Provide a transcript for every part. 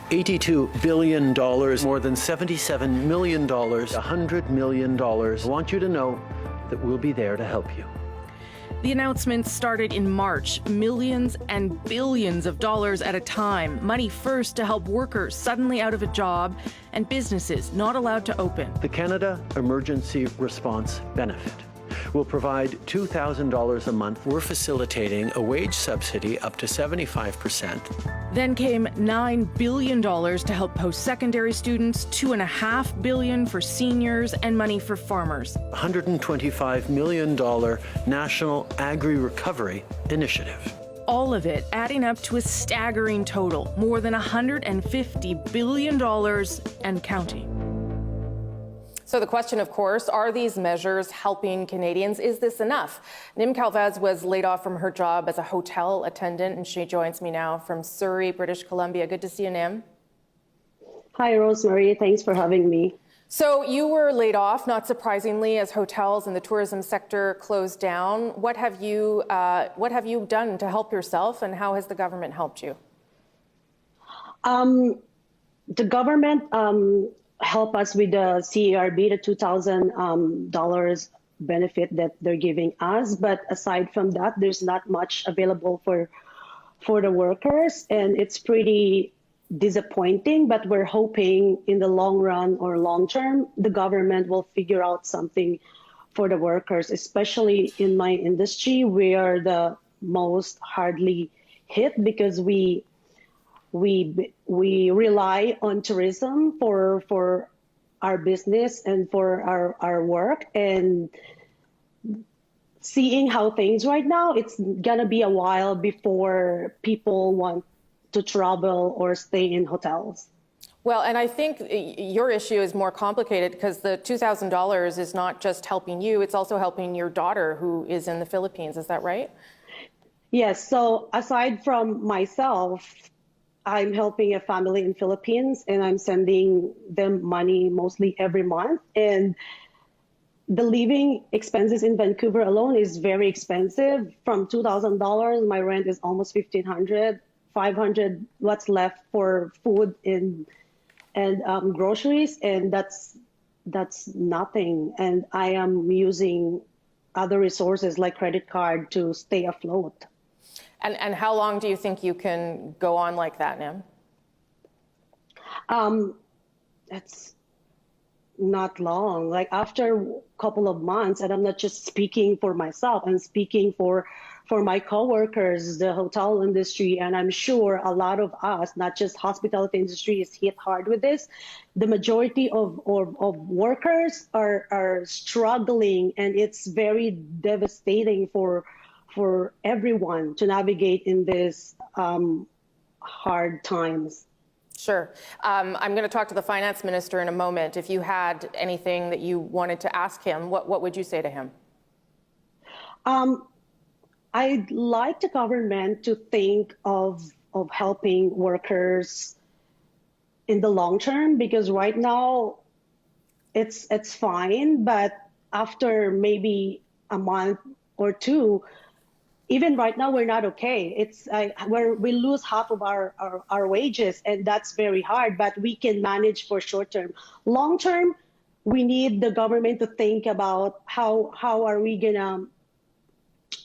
$82 billion, more than $77 million, $100 million. I want you to know that we'll be there to help you. The announcement started in March, millions and billions of dollars at a time. Money first to help workers suddenly out of a job and businesses not allowed to open. The Canada Emergency Response Benefit will provide $2,000 a month. We're facilitating a wage subsidy up to 75%. Then came $9 billion to help post-secondary students, $2.5 billion for seniors, and money for farmers. $125 million National Agri-Recovery Initiative. All of it adding up to a staggering total, more than $150 billion and counting. So the question, of course, are these measures helping Canadians? Is this enough? Nim Calvez was laid off from her job as a hotel attendant, and she joins me now from Surrey, British Columbia. Good to see you, Nim. Hi, Rosemary. Thanks for having me. So you were laid off, not surprisingly, as hotels and the tourism sector closed down. What have you done to help yourself, and how has the government helped you? The government help us with the CERB, the $2,000 benefit that they're giving us. But aside from that, there's not much available for the workers, and it's pretty disappointing. But we're hoping in the long run or long term, the government will figure out something for the workers, especially in my industry. We are the most hardly hit because we rely on tourism for our business and for our work. And seeing how things right now, it's gonna be a while before people want to travel or stay in hotels. Well, and I think your issue is more complicated because the $2,000 is not just helping you, it's also helping your daughter who is in the Philippines. Is that right? Yes. So aside from myself, I'm helping a family in Philippines, and I'm sending them money mostly every month. And the living expenses in Vancouver alone is very expensive. From $2,000, my rent is almost $1,500, $500. What's left for food and groceries, and that's nothing. And I am using other resources like credit card to stay afloat. And how long do you think you can go on like that, Nim? It's not long. Like after a couple of months, and I'm not just speaking for myself, I'm speaking for my coworkers, the hotel industry, and I'm sure a lot of us, not just hospitality industry, is hit hard with this. The majority of workers are struggling, and it's very devastating for everyone to navigate in this hard times. Sure. I'm going to talk to the finance minister in a moment. If you had anything that you wanted to ask him, what would you say to him? I'd like the government to think of helping workers in the long term, because right now it's fine, but after maybe a month or two, even right now, we're not okay. It's we lose half of our wages, and that's very hard, but we can manage for short term. Long term, we need the government to think about how are we gonna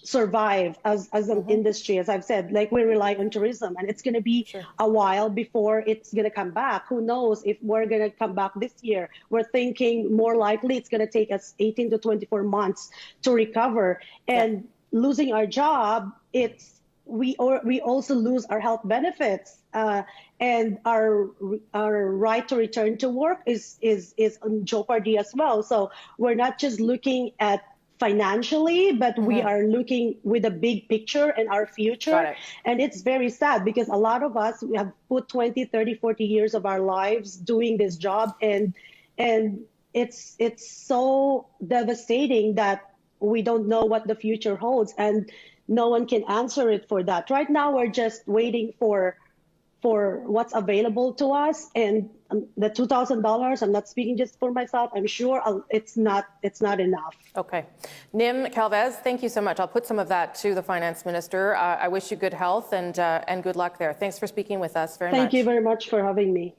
survive as an industry. As I've said, like, we rely on tourism, and it's gonna be a while before it's gonna come back. Who knows if we're gonna come back this year? We're thinking more likely it's gonna take us 18 to 24 months to recover. And losing our job, we also lose our health benefits, and our right to return to work is in jeopardy as well. So we're not just looking at financially, but we are looking with a big picture and our future. And it's very sad because a lot of us, we have put 20, 30, 40 years of our lives doing this job, and it's so devastating that we don't know what the future holds, and no one can answer it for that. Right now, we're just waiting for for what's available to us. And the $2,000, I'm not speaking just for myself, I'm sure it's not enough. Okay. Nim Calvez, thank you so much. I'll put some of that to the Finance Minister. I wish you good health and good luck there. Thanks for speaking with us very much. Thank you very much for having me.